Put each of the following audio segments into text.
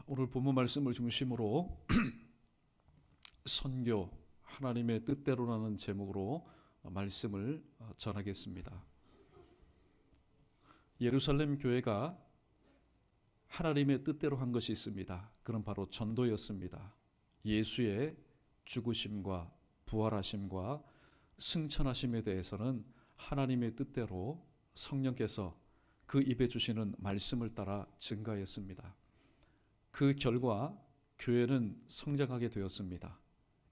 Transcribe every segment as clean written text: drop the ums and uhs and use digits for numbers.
오늘 본문 말씀을 중심으로 선교, 하나님의 뜻대로라는 제목으로 말씀을 전하겠습니다. 예루살렘 교회가 하나님의 뜻대로 한 것이 있습니다. 그건 바로 전도였습니다. 예수의 죽으심과 부활하심과 승천하심에 대해서는 하나님의 뜻대로 성령께서 그 입에 주시는 말씀을 따라 증가했습니다. 그 결과 교회는 성장하게 되었습니다.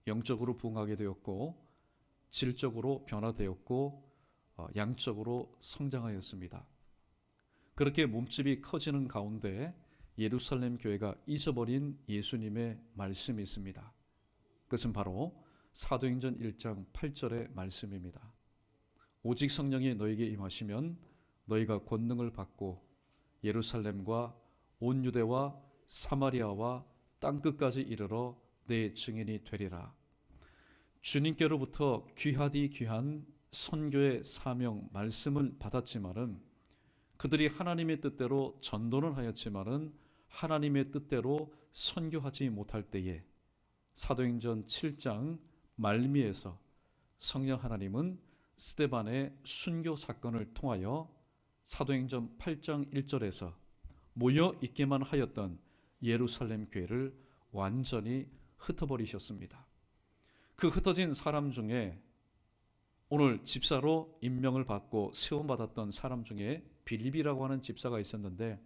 영적으로 부흥하게 되었고, 질적으로 변화되었고, 양적으로 성장하였습니다. 그렇게 몸집이 커지는 가운데 예루살렘 교회가 잊어버린 예수님의 말씀이 있습니다. 그것은 바로 사도행전 1장 8절의 말씀입니다. 오직 성령이 너에게 임하시면 너희가 권능을 받고 예루살렘과 온 유대와 사마리아와 땅끝까지 이르러 내 증인이 되리라. 주님께로부터 귀하디 귀한 선교의 사명 말씀을 받았지만은 그들이 하나님의 뜻대로 전도는 하였지만은 하나님의 뜻대로 선교하지 못할 때에 사도행전 7장 말미에서 성령 하나님은 스데반의 순교 사건을 통하여 사도행전 8장 1절에서 모여 있게만 하였던 예루살렘 교회를 완전히 흩어버리셨습니다. 그 흩어진 사람 중에 오늘 집사로 임명을 받고 세움받았던 사람 중에 빌립이라고 하는 집사가 있었는데,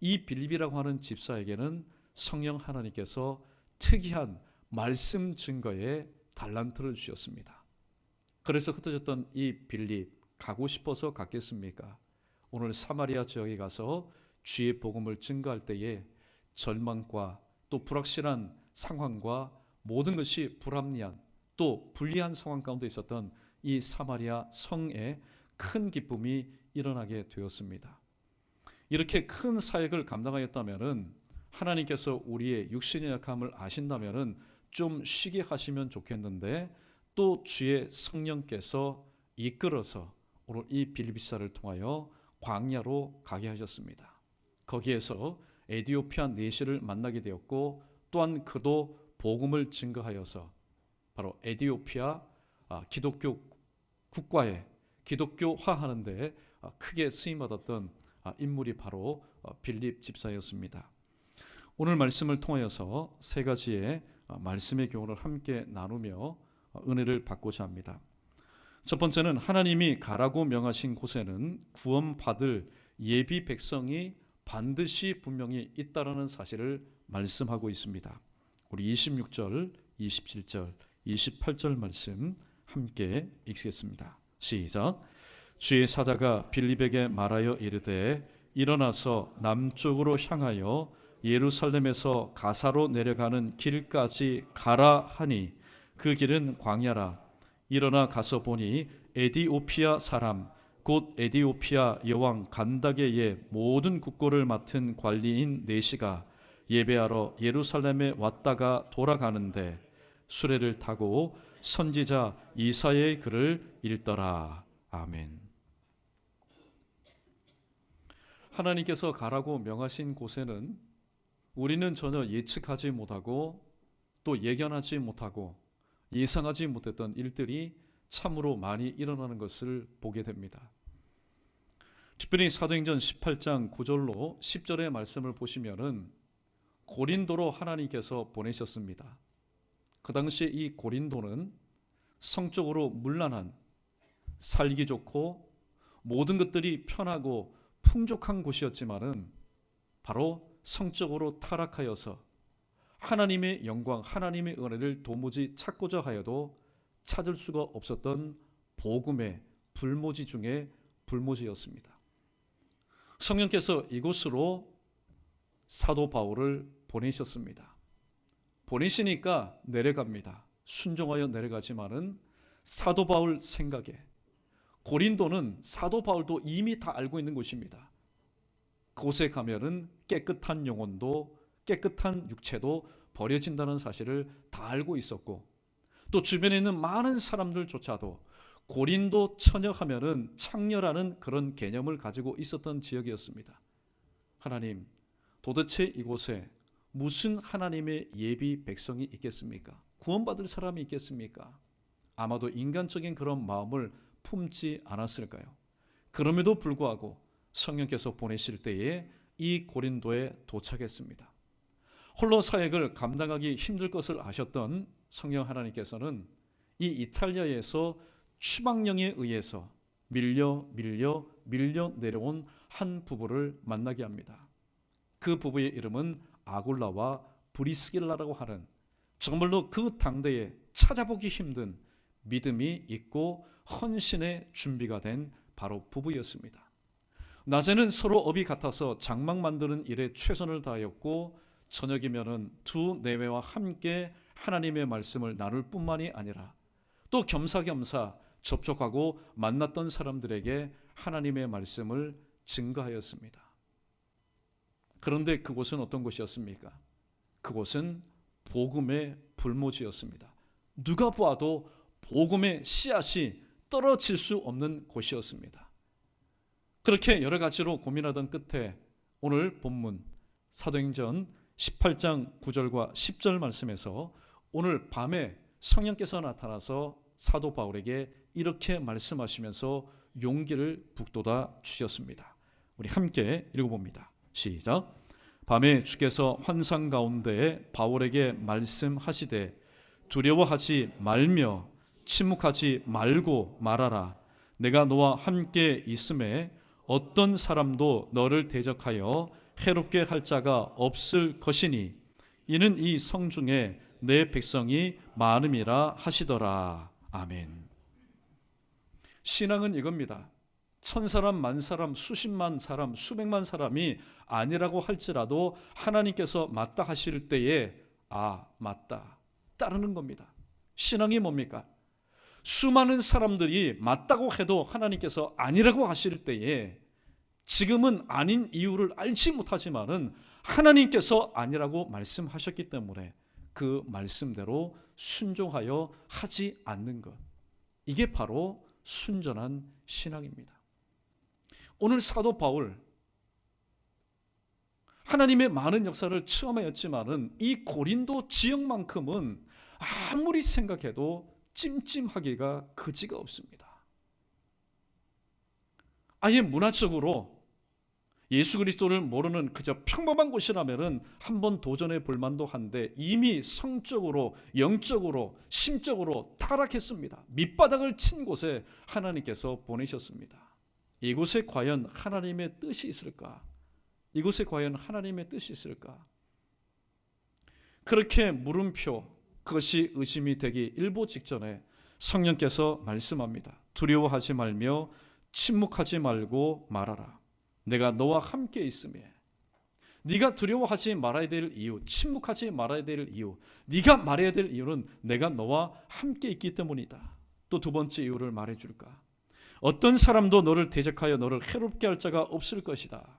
이 빌립이라고 하는 집사에게는 성령 하나님께서 특이한 말씀 증거의 달란트를 주셨습니다. 그래서 흩어졌던 이 빌립, 가고 싶어서 갔겠습니까? 오늘 사마리아 지역에 가서 주의 복음을 증거할 때에 절망과 또 불확실한 상황과 모든 것이 불합리한 또 불리한 상황 가운데 있었던 이 사마리아 성에 큰 기쁨이 일어나게 되었습니다. 이렇게 큰 사역을 감당하였다면은 하나님께서 우리의 육신의 약함을 아신다면은 좀 쉬게 하시면 좋겠는데, 또 주의 성령께서 이끌어서 오늘 이 빌립사를 통하여 광야로 가게 하셨습니다. 거기에서 에디오피아 내시를 만나게 되었고, 또한 그도 복음을 증거하여서 바로 에디오피아 기독교 국가에 기독교화하는 데 크게 쓰임받았던 인물이 바로 빌립 집사였습니다. 오늘 말씀을 통하여서 세 가지의 말씀의 교훈을 함께 나누며 은혜를 받고자 합니다. 첫 번째는 하나님이 가라고 명하신 곳에는 구원받을 예비 백성이 반드시 분명히 있다라는 사실을 말씀하고 있습니다. 우리 26절, 27절, 28절 말씀 함께 읽겠습니다. 시작. 주의 사자가 빌립에게 말하여 이르되 일어나서 남쪽으로 향하여 예루살렘에서 가사로 내려가는 길까지 가라 하니 그 길은 광야라. 일어나 가서 보니 에디오피아 사람 곧 에디오피아 여왕 간다게의 모든 국고를 맡은 관리인 네시가 예배하러 예루살렘에 왔다가 돌아가는데 수레를 타고 선지자 이사야의 글을 읽더라. 아멘. 하나님께서 가라고 명하신 곳에는 우리는 전혀 예측하지 못하고 또 예견하지 못하고 예상하지 못했던 일들이 참으로 많이 일어나는 것을 보게 됩니다. 특별히 사도행전 18장 9절로 10절의 말씀을 보시면은 고린도로 하나님께서 보내셨습니다. 그 당시에 이 고린도는 성적으로 문란한, 살기 좋고 모든 것들이 편하고 풍족한 곳이었지만은 바로 성적으로 타락하여서 하나님의 영광, 하나님의 은혜를 도무지 찾고자 하여도 찾을 수가 없었던 복음의 불모지 중에 불모지였습니다. 성령께서 이곳으로 사도 바울을 보내셨습니다. 보내시니까 내려갑니다. 순종하여 내려가지만은 사도 바울 생각에 고린도는 사도 바울도 이미 다 알고 있는 곳입니다. 그곳에 가면은 깨끗한 영혼도 깨끗한 육체도 버려진다는 사실을 다 알고 있었고, 또 주변에 있는 많은 사람들조차도 고린도 처녀하면은 창녀라는 그런 개념을 가지고 있었던 지역이었습니다. 하나님, 도대체 이곳에 무슨 하나님의 예비 백성이 있겠습니까? 구원받을 사람이 있겠습니까? 아마도 인간적인 그런 마음을 품지 않았을까요? 그럼에도 불구하고 성령께서 보내실 때에 이 고린도에 도착했습니다. 홀로 사역을 감당하기 힘들 것을 아셨던 성령 하나님께서는 이 이탈리아에서 추방령에 의해서 밀려 내려온 한 부부를 만나게 합니다. 그 부부의 이름은 아굴라와 브리스길라라고 하는 정말로 그 당대에 찾아보기 힘든 믿음이 있고 헌신의 준비가 된 바로 부부였습니다. 낮에는 서로 업이 같아서 장막 만드는 일에 최선을 다하였고 저녁이면은 두 내외와 함께 하나님의 말씀을 나눌 뿐만이 아니라 또 겸사겸사 접촉하고 만났던 사람들에게 하나님의 말씀을 증거하였습니다. 그런데 그곳은 어떤 곳이었습니까? 그곳은 복음의 불모지였습니다. 누가 보아도 복음의 씨앗이 떨어질 수 없는 곳이었습니다. 그렇게 여러 가지로 고민하던 끝에 오늘 본문 사도행전 18장 9절과 10절 말씀에서 오늘 밤에 성령께서 나타나서 사도 바울에게 이렇게 말씀하시면서 용기를 북돋아 주셨습니다. 우리 함께 읽어봅니다. 시작. 밤에 주께서 환상 가운데 바울에게 말씀하시되 두려워하지 말며 침묵하지 말고 말하라. 내가 너와 함께 있음에 어떤 사람도 너를 대적하여 해롭게 할 자가 없을 것이니 이는 이 성중에 내 백성이 많음이라 하시더라. 아멘. 신앙은 이겁니다. 천사람, 만사람, 수십만 사람, 수백만 사람이 아니라고 할지라도 하나님께서 맞다 하실 때에 맞다 따르는 겁니다. 신앙이 뭡니까? 수많은 사람들이 맞다고 해도 하나님께서 아니라고 하실 때에 지금은 아닌 이유를 알지 못하지만은 하나님께서 아니라고 말씀하셨기 때문에 그 말씀대로 순종하여 하지 않는 것, 이게 바로 순전한 신앙입니다. 오늘 사도 바울 하나님의 많은 역사를 체험하였지만은 이 고린도 지역만큼은 아무리 생각해도 찜찜하기가 그지가 없습니다. 아예 문화적으로 예수 그리스도를 모르는 그저 평범한 곳이라면은 한번 도전해 볼 만도 한데 이미 성적으로, 영적으로, 심적으로 타락했습니다. 밑바닥을 친 곳에 하나님께서 보내셨습니다. 이곳에 과연 하나님의 뜻이 있을까? 이곳에 과연 하나님의 뜻이 있을까? 그렇게 물음표, 그것이 의심이 되기 일보 직전에 성령께서 말씀합니다. 두려워하지 말며 침묵하지 말고 말하라. 내가 너와 함께 있음에. 네가 두려워하지 말아야 될 이유, 침묵하지 말아야 될 이유, 네가 말해야 될 이유는 내가 너와 함께 있기 때문이다. 또 두 번째 이유를 말해줄까? 어떤 사람도 너를 대적하여 너를 해롭게 할 자가 없을 것이다.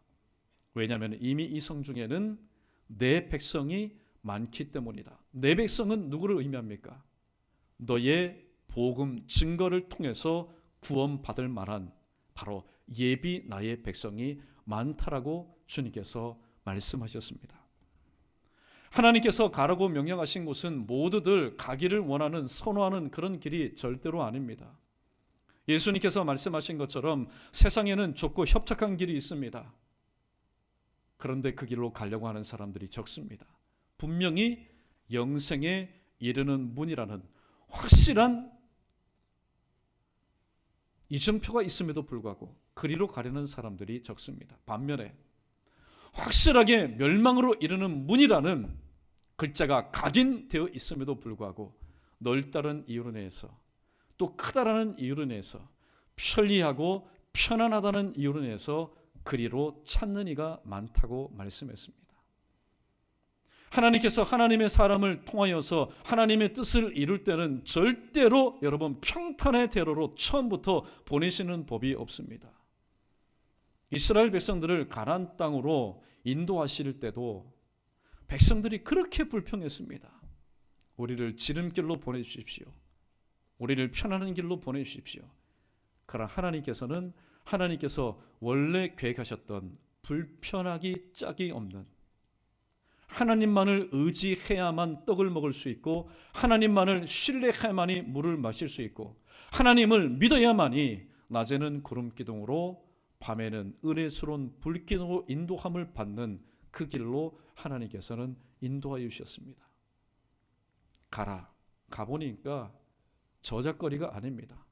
왜냐하면 이미 이 성중에는 내 백성이 많기 때문이다. 내 백성은 누구를 의미합니까? 너의 복음 증거를 통해서 구원받을 만한 바로 예비 나의 백성이 많다라고 주님께서 말씀하셨습니다. 하나님께서 가라고 명령하신 곳은 모두들 가기를 원하는, 선호하는 그런 길이 절대로 아닙니다. 예수님께서 말씀하신 것처럼 세상에는 좁고 협착한 길이 있습니다. 그런데 그 길로 가려고 하는 사람들이 적습니다. 분명히 영생에 이르는 문이라는 확실한 이정표가 있음에도 불구하고 그리로 가려는 사람들이 적습니다. 반면에 확실하게 멸망으로 이르는 문이라는 글자가 각인되어 있음에도 불구하고 넓다는 이유로 인해서 또 크다라는 이유로 인해서 편리하고 편안하다는 이유로 인해서 그리로 찾는 이가 많다고 말씀했습니다. 하나님께서 하나님의 사람을 통하여서 하나님의 뜻을 이룰 때는 절대로 여러분 평탄의 대로로 처음부터 보내시는 법이 없습니다. 이스라엘 백성들을 가나안 땅으로 인도하실 때도 백성들이 그렇게 불평했습니다. 우리를 지름길로 보내주십시오. 우리를 편안한 길로 보내주십시오. 그러나 하나님께서 원래 계획하셨던 불편하기 짝이 없는 하나님만을 의지해야만 떡을 먹을 수 있고 하나님만을 신뢰해야만이 물을 마실 수 있고 하나님을 믿어야만이 낮에는 구름 기둥으로 밤에는 은혜스러운 불기둥으로 인도함을 받는 그 길로 하나님께서는 인도하여 주셨습니다. 가보니까 저작거리가 아닙니다.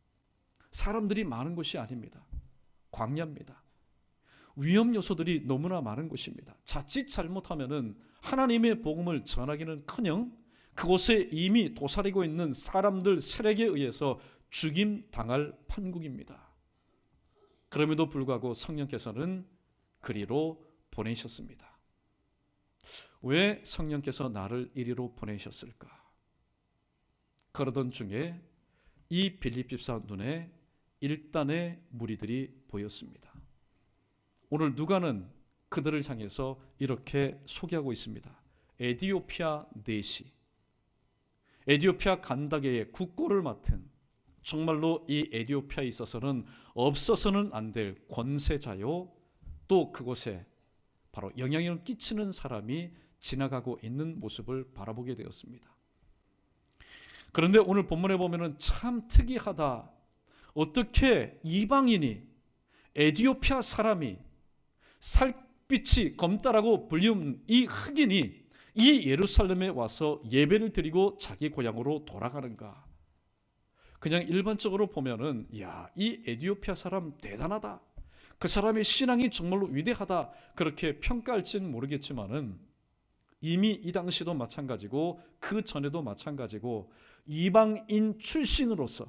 사람들이 많은 곳이 아닙니다. 광야입니다. 위험 요소들이 너무나 많은 곳입니다. 자칫 잘못하면은 하나님의 복음을 전하기는커녕 그곳에 이미 도사리고 있는 사람들 세력에 의해서 죽임 당할 판국입니다. 그럼에도 불구하고 성령께서는 그리로 보내셨습니다. 왜 성령께서 나를 이리로 보내셨을까? 그러던 중에 이 빌립 집사 눈에 일단의 무리들이 보였습니다. 오늘 누가는 그들을 향해서 이렇게 소개하고 있습니다. 에디오피아 내시, 에디오피아 간다게의 국고를 맡은, 정말로 이 에디오피아에 있어서는 없어서는 안 될 권세자요, 또 그곳에 바로 영향을 끼치는 사람이 지나가고 있는 모습을 바라보게 되었습니다. 그런데 오늘 본문에 보면은 참 특이하다. 어떻게 이방인이, 에디오피아 사람이, 살빛이 검다라고 불리운 이 흑인이 이 예루살렘에 와서 예배를 드리고 자기 고향으로 돌아가는가? 그냥 일반적으로 보면은 이 에디오피아 사람 대단하다, 그 사람의 신앙이 정말로 위대하다, 그렇게 평가할지는 모르겠지만은 이미 이 당시도 마찬가지고 그 전에도 마찬가지고 이방인 출신으로서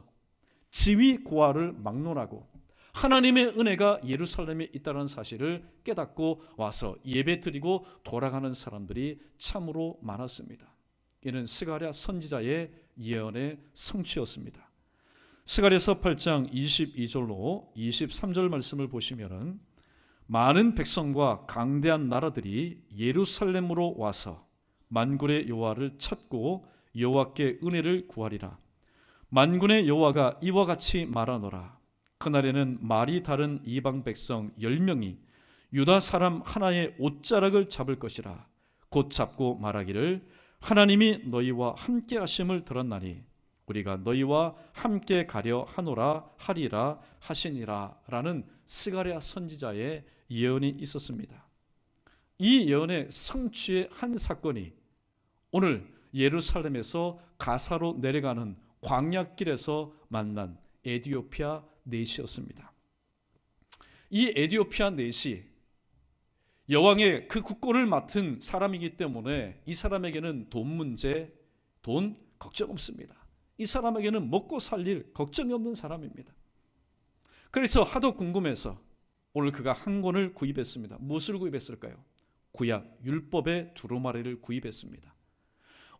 지위 고하를 막론하고 하나님의 은혜가 예루살렘에 있다는 사실을 깨닫고 와서 예배드리고 돌아가는 사람들이 참으로 많았습니다. 이는 스가랴 선지자의 예언의 성취였습니다. 스가랴서 8장 22절로 23절 말씀을 보시면은 많은 백성과 강대한 나라들이 예루살렘으로 와서 만군의 여호와를 찾고 여호와께 은혜를 구하리라. 만군의 여호와가 이와 같이 말하노라. 그날에는 말이 다른 이방 백성 10명이 유다 사람 하나의 옷자락을 잡을 것이라. 곧 잡고 말하기를 하나님이 너희와 함께 하심을 들었나니 우리가 너희와 함께 가려 하노라 하리라 하시니라 라는 스가랴 선지자의 예언이 있었습니다. 이 예언의 성취의 한 사건이 오늘 예루살렘에서 가사로 내려가는 광야길에서 만난 에디오피아 넷이었습니다. 이 에디오피아 넷이 여왕의 그 국고를 맡은 사람이기 때문에 이 사람에게는 돈 문제, 돈 걱정 없습니다. 이 사람에게는 먹고 살릴 걱정이 없는 사람입니다. 그래서 하도 궁금해서 오늘 그가 한 권을 구입했습니다. 무엇을 구입했을까요? 구약 율법의 두루마리를 구입했습니다.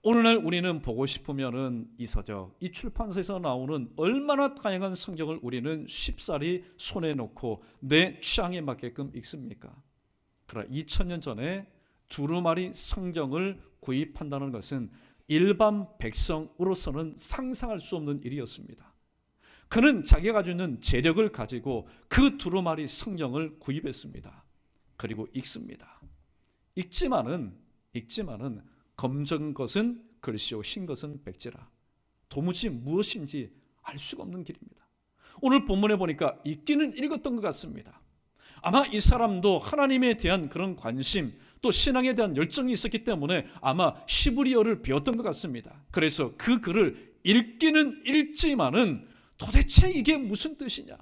오늘날 우리는 보고 싶으면은 이 서적, 이 출판사에서 나오는 얼마나 다양한 성경을 우리는 쉽사리 손에 놓고 내 취향에 맞게끔 읽습니까? 그러나 2000년 전에 두루마리 성경을 구입한다는 것은 일반 백성으로서는 상상할 수 없는 일이었습니다. 그는 자기가 가지고 있는 재력을 가지고 그 두루마리 성경을 구입했습니다. 그리고 읽습니다. 읽지만은 검정 것은 글씨요 흰 것은 백지라. 도무지 무엇인지 알 수가 없는 길입니다. 오늘 본문에 보니까 읽기는 읽었던 것 같습니다. 아마 이 사람도 하나님에 대한 그런 관심, 또 신앙에 대한 열정이 있었기 때문에 아마 히브리어를 배웠던 것 같습니다. 그래서 그 글을 읽기는 읽지만은 도대체 이게 무슨 뜻이냐?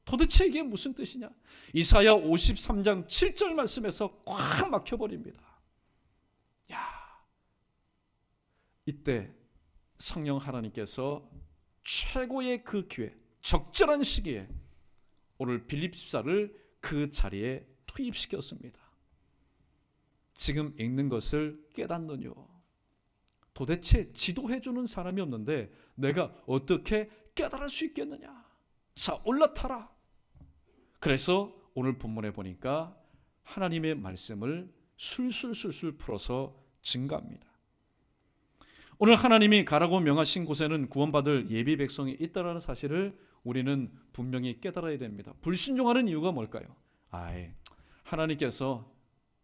도대체 이게 무슨 뜻이냐? 이사야 53장 7절 말씀에서 꽉 막혀버립니다. 이때 성령 하나님께서 최고의 그 기회, 적절한 시기에 오늘 빌립 집사를 그 자리에 투입시켰습니다. 지금 읽는 것을 깨닫느뇨. 도대체 지도해주는 사람이 없는데 내가 어떻게 깨달을 수 있겠느냐? 자, 올라타라. 그래서 오늘 본문에 보니까 하나님의 말씀을 술술술술 풀어서 증가합니다. 오늘 하나님이 가라고 명하신 곳에는 구원받을 예비 백성이 있다는 사실을 우리는 분명히 깨달아야 됩니다. 불순종하는 이유가 뭘까요? 하나님께서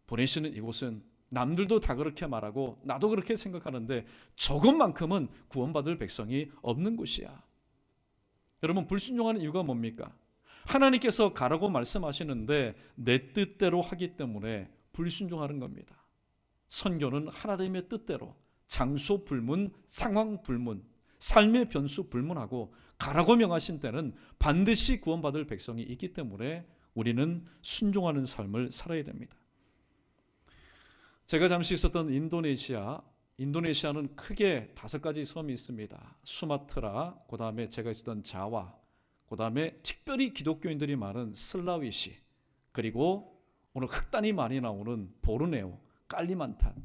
보내시는 이곳은 남들도 다 그렇게 말하고 나도 그렇게 생각하는데 저것만큼은 구원받을 백성이 없는 곳이야. 여러분, 불순종하는 이유가 뭡니까? 하나님께서 가라고 말씀하시는데 내 뜻대로 하기 때문에 불순종하는 겁니다. 선교는 하나님의 뜻대로 장소 불문, 상황 불문, 삶의 변수 불문하고 가라고 명하신 때는 반드시 구원받을 백성이 있기 때문에 우리는 순종하는 삶을 살아야 됩니다. 제가 잠시 있었던 인도네시아는 크게 5가지 섬이 있습니다. 수마트라, 그 다음에 제가 있었던 자와, 그 다음에 특별히 기독교인들이 많은 슬라위시, 그리고 오늘 흑단이 많이 나오는 보르네오, 깔리만탄,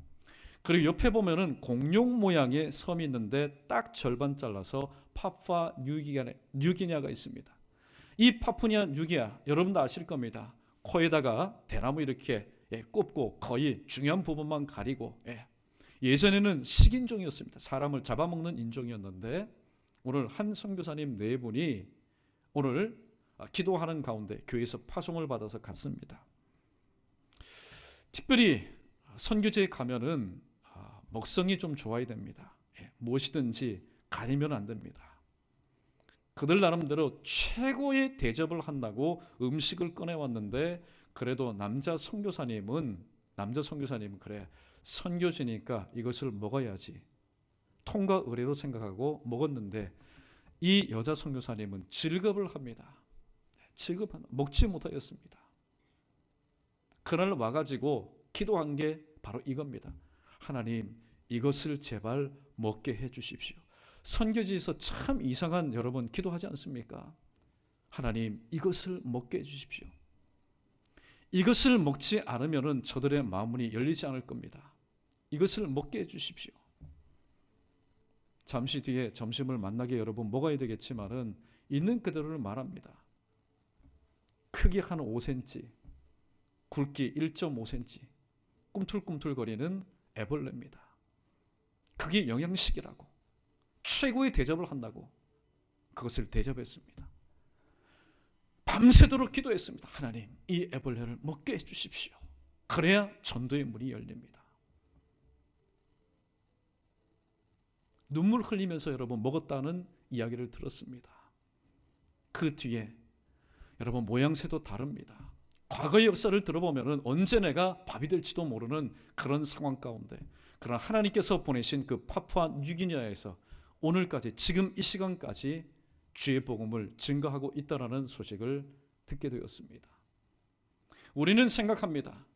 그리고 옆에 보면은 공룡 모양의 섬이 있는데 딱 절반 잘라서 파푸아 뉴기니아가 있습니다. 이 파푸아 뉴기니아 여러분도 아실 겁니다. 코에다가 대나무 이렇게 꼽고 거의 중요한 부분만 가리고, 예전에는 식인종이었습니다. 사람을 잡아먹는 인종이었는데 오늘 한 선교사님 4분이 오늘 기도하는 가운데 교회에서 파송을 받아서 갔습니다. 특별히 선교지에 가면은 먹성이 좀 좋아야 됩니다. 무엇이든지 가리면 안 됩니다. 그들 나름대로 최고의 대접을 한다고 음식을 꺼내왔는데 그래도 남자 선교사님은 그래, 선교지니까 이것을 먹어야지 통과 의례로 생각하고 먹었는데 이 여자 선교사님은 질겁을 합니다. 먹지 못하였습니다. 그날 와가지고 기도한 게 바로 이겁니다. 하나님, 이것을 제발 먹게 해주십시오. 선교지에서 참 이상한 여러분 기도하지 않습니까? 하나님, 이것을 먹게 해주십시오. 이것을 먹지 않으면 저들의 마음문이 열리지 않을 겁니다. 이것을 먹게 해주십시오. 잠시 뒤에 점심을 만나게 여러분 먹어야 되겠지만은 있는 그대로를 말합니다. 크기 한 5cm, 굵기 1.5cm, 꿈틀꿈틀거리는 애벌레입니다. 그게 영양식이라고 최고의 대접을 한다고 그것을 대접했습니다. 밤새도록 기도했습니다. 하나님, 이 애벌레를 먹게 해주십시오. 그래야 전도의 문이 열립니다. 눈물 흘리면서 여러분 먹었다는 이야기를 들었습니다. 그 뒤에 여러분 모양새도 다릅니다. 과거의 역사를 들어보면 언제 내가 밥이 될지도 모르는 그런 상황 가운데, 그러나 하나님께서 보내신 그 파푸아 뉴기니아에서 오늘까지 지금 이 시간까지 주의 복음을 증거하고 있다는 소식을 듣게 되었습니다. 우리는 생각합니다.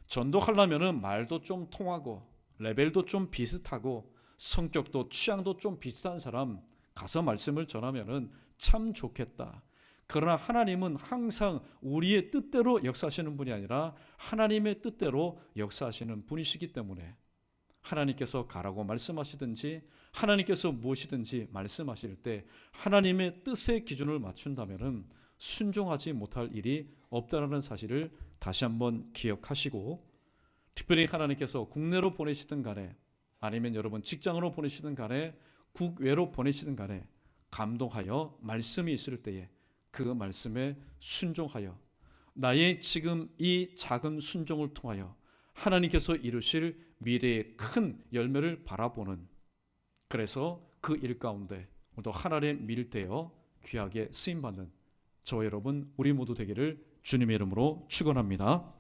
전도하려면 말도 좀 통하고 레벨도 좀 비슷하고 성격도 취향도 좀 비슷한 사람 가서 말씀을 전하면 참 좋겠다. 그러나 하나님은 항상 우리의 뜻대로 역사하시는 분이 아니라 하나님의 뜻대로 역사하시는 분이시기 때문에 하나님께서 가라고 말씀하시든지 하나님께서 무엇이든지 말씀하실 때 하나님의 뜻의 기준을 맞춘다면 순종하지 못할 일이 없다는 사실을 다시 한번 기억하시고, 특별히 하나님께서 국내로 보내시든 간에 아니면 여러분 직장으로 보내시든 간에 국외로 보내시든 간에 감동하여 말씀이 있을 때에 그 말씀에 순종하여 나의 지금 이 작은 순종을 통하여 하나님께서 이루실 미래의 큰 열매를 바라보는, 그래서 그 일 가운데 또 하나님의 밀대여 귀하게 쓰임받는 저와 여러분 우리 모두 되기를 주님의 이름으로 축원합니다.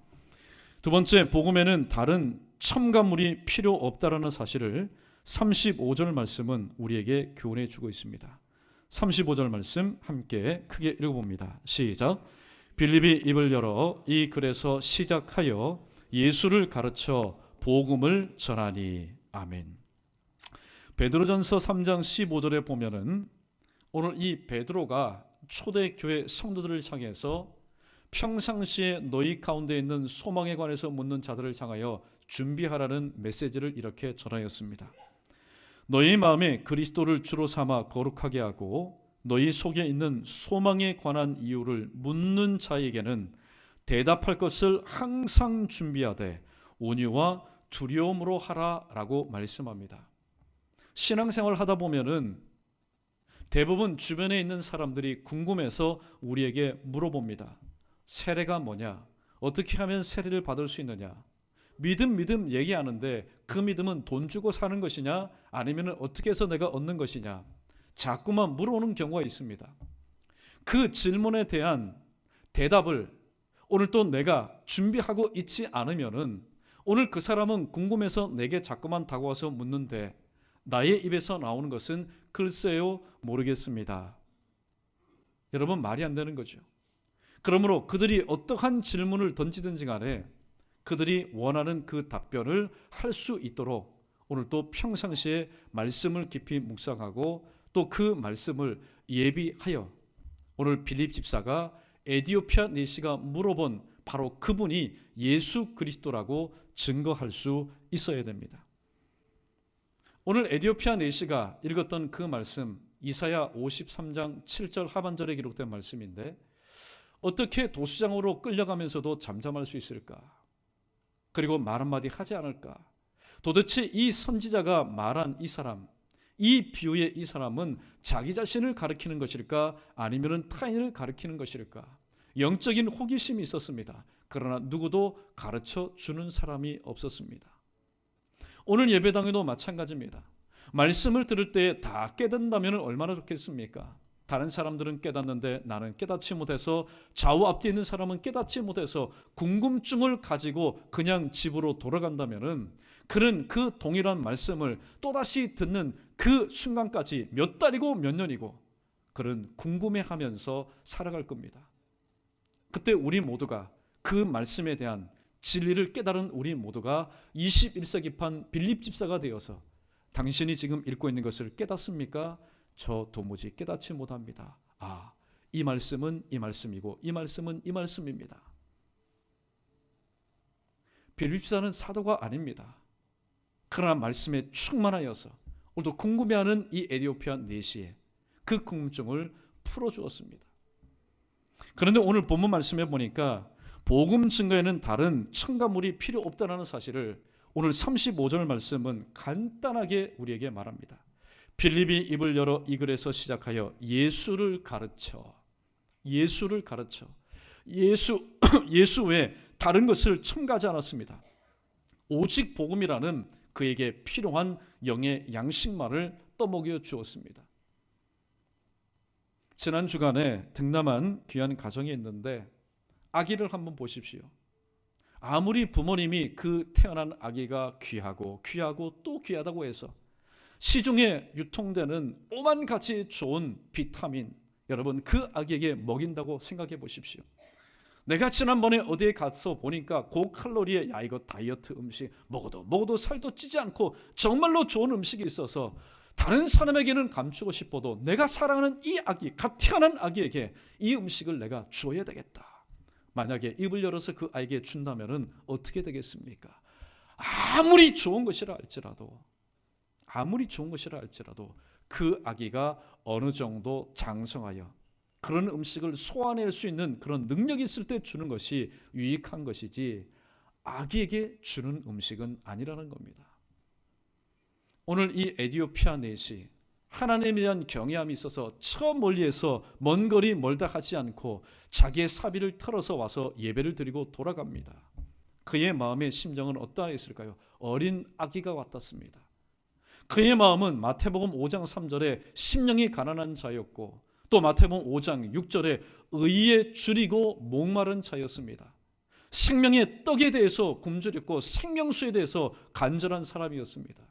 두 번째, 복음에는 다른 첨가물이 필요 없다라는 사실을 35절 말씀은 우리에게 교훈해 주고 있습니다. 35절 말씀 함께 크게 읽어봅니다. 시작. 빌립이 입을 열어 이 글에서 시작하여 예수를 가르쳐 복음을 전하니. 아멘. 베드로전서 3장 15절에 보면은 오늘 이 베드로가 초대교회 성도들을 향해서 평상시에 너희 가운데 있는 소망에 관해서 묻는 자들을 향하여 준비하라는 메시지를 이렇게 전하였습니다. 너희 마음에 그리스도를 주로 삼아 거룩하게 하고 너희 속에 있는 소망에 관한 이유를 묻는 자에게는 대답할 것을 항상 준비하되 온유와 두려움으로 하라라고 말씀합니다. 신앙생활 하다 보면은 대부분 주변에 있는 사람들이 궁금해서 우리에게 물어봅니다. 세례가 뭐냐? 어떻게 하면 세례를 받을 수 있느냐? 믿음 얘기하는데 그 믿음은 돈 주고 사는 것이냐 아니면 어떻게 해서 내가 얻는 것이냐 자꾸만 물어오는 경우가 있습니다. 그 질문에 대한 대답을 오늘 또 내가 준비하고 있지 않으면은 오늘 그 사람은 궁금해서 내게 자꾸만 다가와서 묻는데 나의 입에서 나오는 것은 글쎄요 모르겠습니다. 여러분 말이 안 되는 거죠. 그러므로 그들이 어떠한 질문을 던지든지 간에 그들이 원하는 그 답변을 할 수 있도록 오늘 또 평상시에 말씀을 깊이 묵상하고 또 그 말씀을 예비하여 오늘 빌립 집사가 에디오피아 내시가 물어본 바로 그분이 예수 그리스도라고 증거할 수 있어야 됩니다. 오늘 에디오피아 내시가 읽었던 그 말씀 이사야 53장 7절 하반절에 기록된 말씀인데 어떻게 도수장으로 끌려가면서도 잠잠할 수 있을까? 그리고 말 한마디 하지 않을까? 도대체 이 선지자가 말한 이 사람, 이 비유의 이 사람은 자기 자신을 가리키는 것일까? 아니면 타인을 가리키는 것일까? 영적인 호기심이 있었습니다. 그러나 누구도 가르쳐 주는 사람이 없었습니다. 오늘 예배당에도 마찬가지입니다. 말씀을 들을 때 다 깨닫는다면 얼마나 좋겠습니까? 다른 사람들은 깨닫는데 나는 깨닫지 못해서 좌우 앞뒤에 있는 사람은 깨닫지 못해서 궁금증을 가지고 그냥 집으로 돌아간다면 그는 그 동일한 말씀을 또다시 듣는 그 순간까지 몇 달이고 몇 년이고 그는 궁금해하면서 살아갈 겁니다. 그때 우리 모두가 그 말씀에 대한 진리를 깨달은 우리 모두가 21세기판 빌립 집사가 되어서 당신이 지금 읽고 있는 것을 깨닫습니까? 저 도무지 깨닫지 못합니다. 아, 이 말씀은 이 말씀이고 이 말씀은 이 말씀입니다. 빌립 집사는 사도가 아닙니다. 그러나 말씀에 충만하여서 오늘도 궁금해하는 이 에디오피아 내시에 그 궁금증을 풀어주었습니다. 그런데 오늘 본문 말씀에 보니까 복음 증거에는 다른 첨가물이 필요 없다는 사실을 오늘 35절 말씀은 간단하게 우리에게 말합니다. 빌립이 입을 열어 이 글에서 시작하여 예수를 가르쳐 예수 외에 다른 것을 첨가하지 않았습니다. 오직 복음이라는 그에게 필요한 영의 양식만을 떠먹여 주었습니다. 지난 주간에 등남한 귀한 가정이 있는데 아기를 한번 보십시오. 아무리 부모님이 그 태어난 아기가 귀하고 또 귀하다고 해서 시중에 유통되는 오만같이 좋은 비타민 여러분 그 아기에게 먹인다고 생각해 보십시오. 내가 지난번에 어디에 가서 보니까 고칼로리의 야 이거 다이어트 음식 먹어도 살도 찌지 않고 정말로 좋은 음식이 있어서 다른 사람에게는 감추고 싶어도 내가 사랑하는 이 아기 갓 태어난 아기에게 이 음식을 내가 주어야 되겠다. 만약에 입을 열어서 그 아이에게 준다면 어떻게 되겠습니까? 아무리 좋은 것이라 할지라도 그 아기가 어느 정도 장성하여 그런 음식을 소화낼 수 있는 그런 능력이 있을 때 주는 것이 유익한 것이지 아기에게 주는 음식은 아니라는 겁니다. 오늘 이 에디오피아 내시 하나님에 대한 경외함이 있어서 저 멀리에서 먼 거리 멀다 하지 않고 자기의 사비를 털어서 와서 예배를 드리고 돌아갑니다. 그의 마음의 심정은 어떠했을까요? 어린 아기가 같았습니다. 그의 마음은 마태복음 5장 3절에 심령이 가난한 자였고 또 마태복음 5장 6절에 의에 줄이고 목마른 자였습니다. 생명의 떡에 대해서 굶주렸고 생명수에 대해서 간절한 사람이었습니다.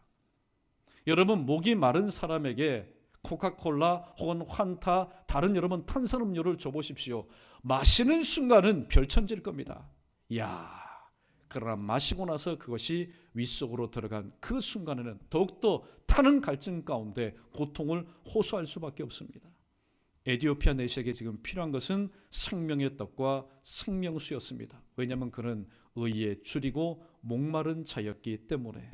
여러분 목이 마른 사람에게 코카콜라 혹은 환타 다른 여러분 탄산음료를 줘보십시오. 마시는 순간은 별천지일 겁니다. 이야, 그러나 마시고 나서 그것이 윗속으로 들어간 그 순간에는 더욱더 타는 갈증 가운데 고통을 호소할 수밖에 없습니다. 에디오피아 내시에게 지금 필요한 것은 생명의 떡과 생명수였습니다. 왜냐하면 그는 의에 줄이고 목마른 자였기 때문에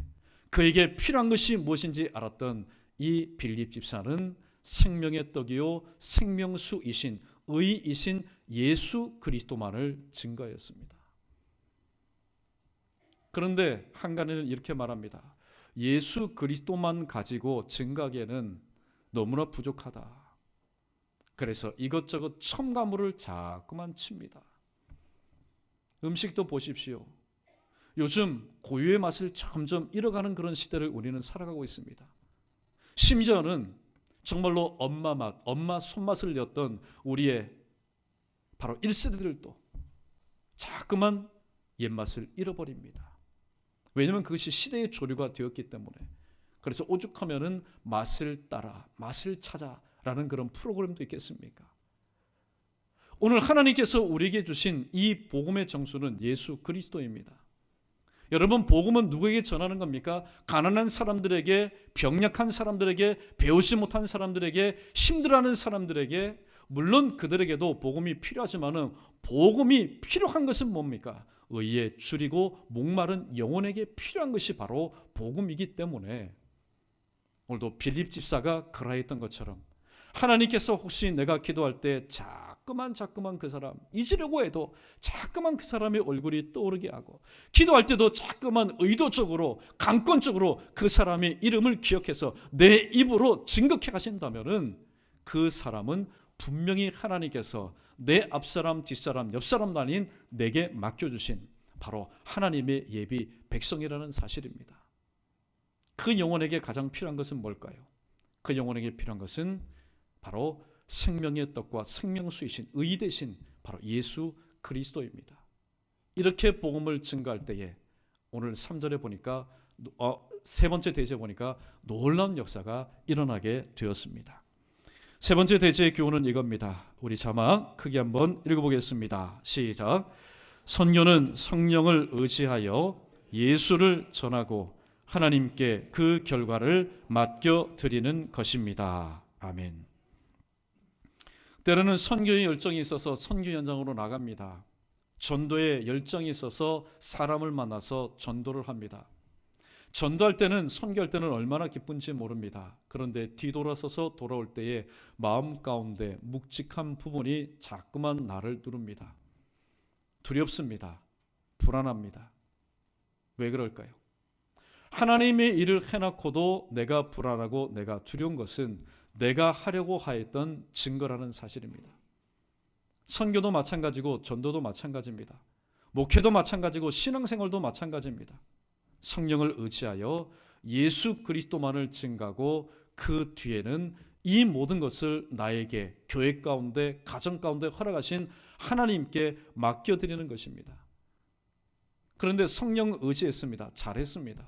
그에게 필요한 것이 무엇인지 알았던 이 빌립 집사는 생명의 떡이요 생명수이신 의이신 예수 그리스도만을 증거했습니다. 그런데 한간에는 이렇게 말합니다. 예수 그리스도만 가지고 증거하기에는 너무나 부족하다. 그래서 이것저것 첨가물을 자꾸만 칩니다. 음식도 보십시오. 요즘 고유의 맛을 점점 잃어가는 그런 시대를 우리는 살아가고 있습니다. 심지어는 정말로 엄마 맛, 엄마 손맛을 냈던 우리의 바로 1세대들도 자꾸만 옛맛을 잃어버립니다. 왜냐하면 그것이 시대의 조류가 되었기 때문에. 그래서 오죽하면은 맛을 따라, 맛을 찾아라는 그런 프로그램도 있겠습니까? 오늘 하나님께서 우리에게 주신 이 복음의 정수는 예수 그리스도입니다. 여러분, 복음은 누구에게 전하는 겁니까? 가난한 사람들에게, 병약한 사람들에게, 배우지 못한 사람들에게, 힘들어하는 사람들에게, 물론 그들에게도 복음이 필요하지만은 복음이 필요한 것은 뭡니까? 의에 줄이고 목마른 영혼에게 필요한 것이 바로 복음이기 때문에 오늘도 빌립 집사가 그러했던 것처럼 하나님께서 혹시 내가 기도할 때 자꾸만 그 사람 잊으려고 해도 자꾸만 그 사람의 얼굴이 떠오르게 하고, 기도할 때도 자꾸만 의도적으로 강권적으로 그 사람의 이름을 기억해서 내 입으로 증거해 가신다면은 그 사람은 분명히 하나님께서 내 앞사람 뒷사람 옆사람도 아닌 내게 맡겨주신 바로 하나님의 예비 백성이라는 사실입니다. 그 영혼에게 가장 필요한 것은 뭘까요? 그 영혼에게 필요한 것은 바로 생명의 떡과 생명수이신 의 대신 바로 예수 그리스도입니다. 이렇게 복음을 증거할 때에 오늘 3절에 보니까 세 번째 대제에 보니까 놀라운 역사가 일어나게 되었습니다. 세 번째 대제의 교훈은 이겁니다. 우리 자막 크게 한번 읽어보겠습니다. 시작. 선교는 성령을 의지하여 예수를 전하고 하나님께 그 결과를 맡겨드리는 것입니다. 아멘. 때로는 선교의 열정이 있어서 선교 현장으로 나갑니다. 전도의 열정이 있어서 사람을 만나서 전도를 합니다. 전도할 때는, 선교할 때는 얼마나 기쁜지 모릅니다. 그런데 뒤돌아서서 돌아올 때에 마음 가운데 묵직한 부분이 자꾸만 나를 누릅니다. 두렵습니다. 불안합니다. 왜 그럴까요? 하나님의 일을 해놓고도 내가 불안하고 내가 두려운 것은 내가 하려고 하였던 증거라는 사실입니다. 선교도 마찬가지고 전도도 마찬가지입니다. 목회도 마찬가지고 신앙생활도 마찬가지입니다. 성령을 의지하여 예수 그리스도만을 증거하고 그 뒤에는 이 모든 것을 나에게 교회 가운데, 가정 가운데 허락하신 하나님께 맡겨드리는 것입니다. 그런데 성령 의지했습니다. 잘했습니다.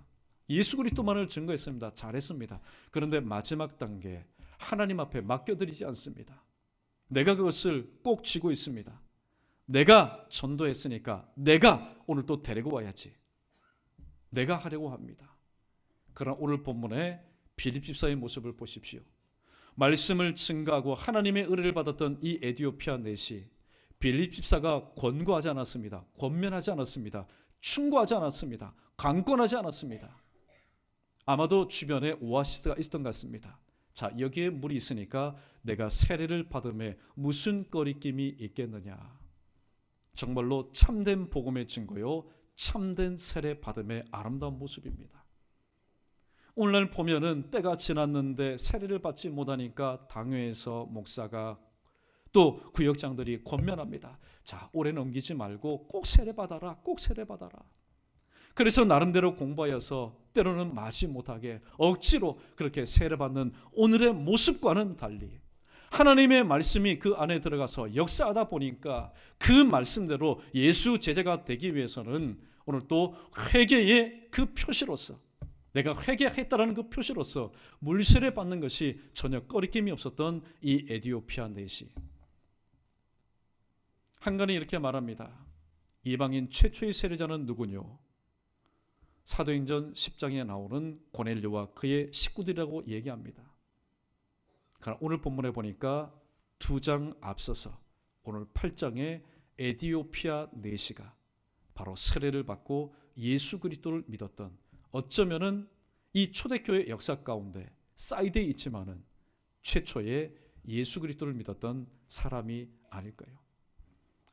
예수 그리스도만을 증거했습니다. 잘했습니다. 그런데 마지막 단계, 하나님 앞에 맡겨드리지 않습니다. 내가 그것을 꼭 쥐고 있습니다. 내가 전도했으니까 내가 오늘 또 데리고 와야지. 내가 하려고 합니다. 그러나 오늘 본문에 빌립 집사의 모습을 보십시오. 말씀을 증거하고 하나님의 의뢰를 받았던 이 에디오피아 넷이 빌립 집사가 권고하지 않았습니다. 권면하지 않았습니다. 충고하지 않았습니다. 강권하지 않았습니다. 아마도 주변에 오아시스가 있었던 것 같습니다. 자, 여기에 물이 있으니까 내가 세례를 받음에 무슨 거리낌이 있겠느냐. 정말로 참된 복음의 증거요, 참된 세례 받음의 아름다운 모습입니다. 오늘날 보면은 때가 지났는데 세례를 받지 못하니까 당회에서 목사가 또 구역장들이 권면합니다. 자, 오래 넘기지 말고 꼭 세례 받아라. 꼭 세례 받아라. 그래서 나름대로 공부하여서 때로는 마지 못하게 억지로 그렇게 세례받는 오늘의 모습과는 달리 하나님의 말씀이 그 안에 들어가서 역사하다 보니까 그 말씀대로 예수 제자가 되기 위해서는 오늘 또 회개의 그 표시로서, 내가 회개했다라는 그 표시로서 물세례 받는 것이 전혀 꺼리낌이 없었던 이 에디오피아 넷이 한간에 이렇게 말합니다. 이방인 최초의 세례자는 누구뇨? 사도행전 10장에 나오는 고넬료와 그의 식구들이라고 얘기합니다. 그러나 오늘 본문에 보니까 2장 앞서서 오늘 8장에 에디오피아 넷이가 바로 세례를 받고 예수 그리스도를 믿었던, 어쩌면은 이 초대교회 역사 가운데 사이드에 있지만은 최초의 예수 그리스도를 믿었던 사람이 아닐까요?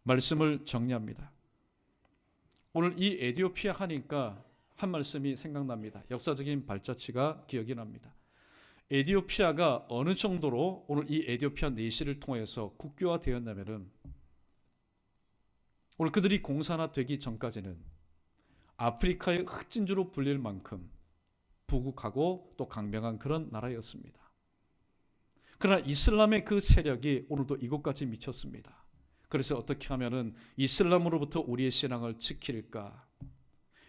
말씀을 정리합니다. 오늘 이 에디오피아 하니까 한 말씀이 생각납니다. 역사적인 발자취가 기억이 납니다. 에디오피아가 어느 정도로 오늘 이 에디오피아 내시를 통해서 국교화되었냐면은 오늘 그들이 공산화되기 전까지는 아프리카의 흑진주로 불릴 만큼 부국하고 또 강병한 그런 나라였습니다. 그러나 이슬람의 그 세력이 오늘도 이곳까지 미쳤습니다. 그래서 어떻게 하면은 이슬람으로부터 우리의 신앙을 지킬까?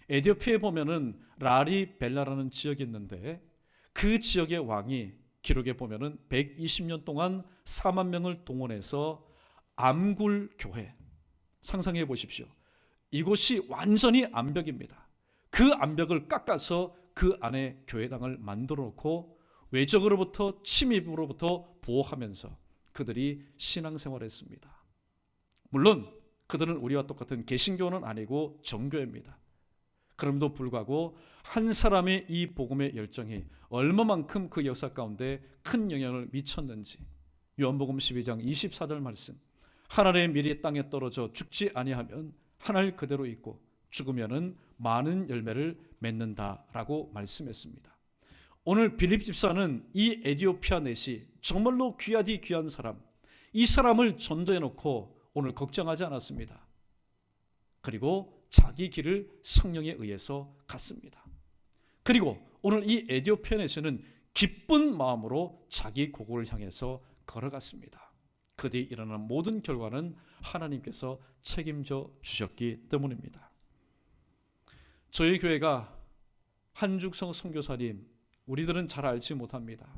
에티오피아에 보면은 라리벨라라는 지역이 있는데 그 지역의 왕이 기록에 보면은 120년 동안 4만 명을 동원해서 암굴 교회, 상상해 보십시오. 이곳이 완전히 암벽입니다. 그 암벽을 깎아서 그 안에 교회당을 만들어 놓고 외적으로부터 침입으로부터 보호하면서 그들이 신앙생활을 했습니다. 물론 그들은 우리와 똑같은 개신교는 아니고 정교회입니다. 그럼에도 불구하고 한 사람의 이 복음의 열정이 얼마만큼 그 역사 가운데 큰 영향을 미쳤는지, 요한복음 12장 24절 말씀, 하늘의 밀이 땅에 떨어져 죽지 아니하면 하늘 그대로 있고 죽으면은 많은 열매를 맺는다라고 말씀했습니다. 오늘 빌립 집사는 이 에티오피아 넷이 정말로 귀하디 귀한 사람, 이 사람을 전도해 놓고 오늘 걱정하지 않았습니다. 그리고 자기 길을 성령에 의해서 갔습니다. 그리고 오늘 이 에티오피아 넷은 기쁜 마음으로 자기 고국을 향해서 걸어갔습니다. 그 뒤에 일어난 모든 결과는 하나님께서 책임져 주셨기 때문입니다. 저희 교회가 한죽성 선교사님, 우리들은 잘 알지 못합니다.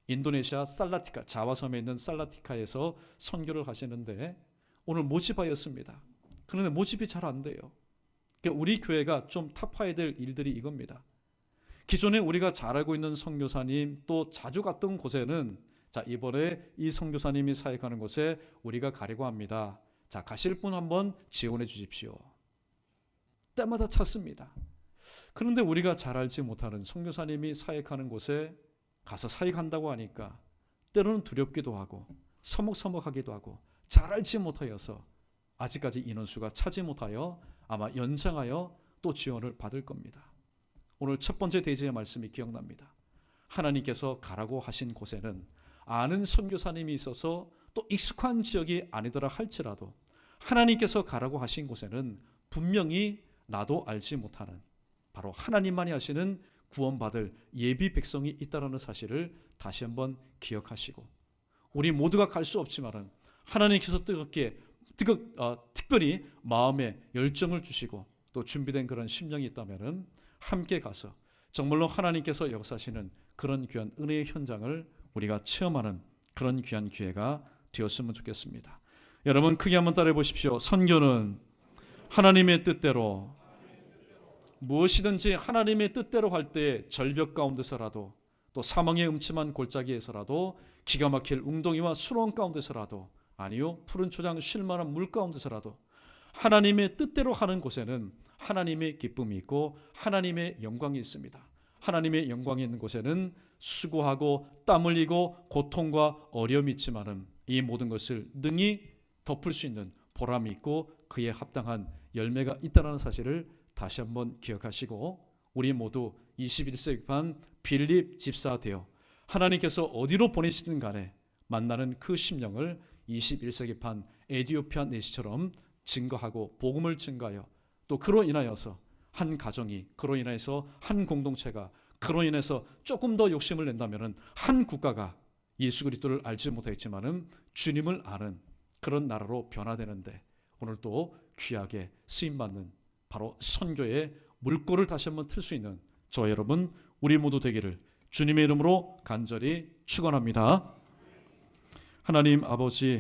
인도네시아 살라티카, 자와섬에 있는 살라티카에서 선교를 하시는데 오늘 모집하였습니다. 그런데 모집이 잘 안 돼요. 그러니까 우리 교회가 좀 타파해야 될 일들이 이겁니다. 기존에 우리가 잘 알고 있는 선교사님, 또 자주 갔던 곳에는 자, 이번에 이 선교사님이 사역하는 곳에 우리가 가려고 합니다. 자, 가실 분 한번 지원해 주십시오. 때마다 찾습니다. 그런데 우리가 잘 알지 못하는 선교사님이 사역하는 곳에 가서 사역한다고 하니까 때로는 두렵기도 하고 서먹서먹하기도 하고 잘 알지 못하여서 아직까지 인원수가 차지 못하여 아마 연장하여 또 지원을 받을 겁니다. 오늘 첫 번째 대지의 말씀이 기억납니다. 하나님께서 가라고 하신 곳에는 아는 선교사님이 있어서 또 익숙한 지역이 아니더라 할지라도 하나님께서 가라고 하신 곳에는 분명히 나도 알지 못하는 바로 하나님만이 하시는 구원받을 예비 백성이 있다는 사실을 다시 한번 기억하시고, 우리 모두가 갈 수 없지만은 하나님께서 특별히 마음에 열정을 주시고 또 준비된 그런 심령이 있다면은 함께 가서 정말로 하나님께서 역사하시는 그런 귀한 은혜의 현장을 우리가 체험하는 그런 귀한 기회가 되었으면 좋겠습니다. 여러분 크게 한번 따라해 보십시오. 선교는 하나님의 뜻대로, 무엇이든지 하나님의 뜻대로 할 때 절벽 가운데서라도 또 사망의 음침한 골짜기에서라도 기가 막힐 웅덩이와 수렁 가운데서라도 아니요 푸른 초장 쉴만한 물 가운데서라도 하나님의 뜻대로 하는 곳에는 하나님의 기쁨이 있고 하나님의 영광이 있습니다. 하나님의 영광이 있는 곳에는 수고하고 땀 흘리고 고통과 어려움이 있지만은 이 모든 것을 능히 덮을 수 있는 보람이 있고 그에 합당한 열매가 있다는 사실을 다시 한번 기억하시고, 우리 모두 21세기 반 빌립 집사 되어 하나님께서 어디로 보내시든 간에 만나는 그 심령을 21세기 반 에티오피아 넷처럼 증거하고 복음을 증거하여 또 그로 인하여서 한 가정이, 그로 인해서 한 공동체가, 그로 인해서 조금 더 욕심을 낸다면은 한 국가가 예수 그리스도를 알지 못했지만은 주님을 아는 그런 나라로 변화되는데 오늘 또 귀하게 쓰임 받는 바로 선교의 물꼬를 다시 한번 틀 수 있는 저와 여러분 우리 모두 되기를 주님의 이름으로 간절히 축원합니다. 하나님 아버지,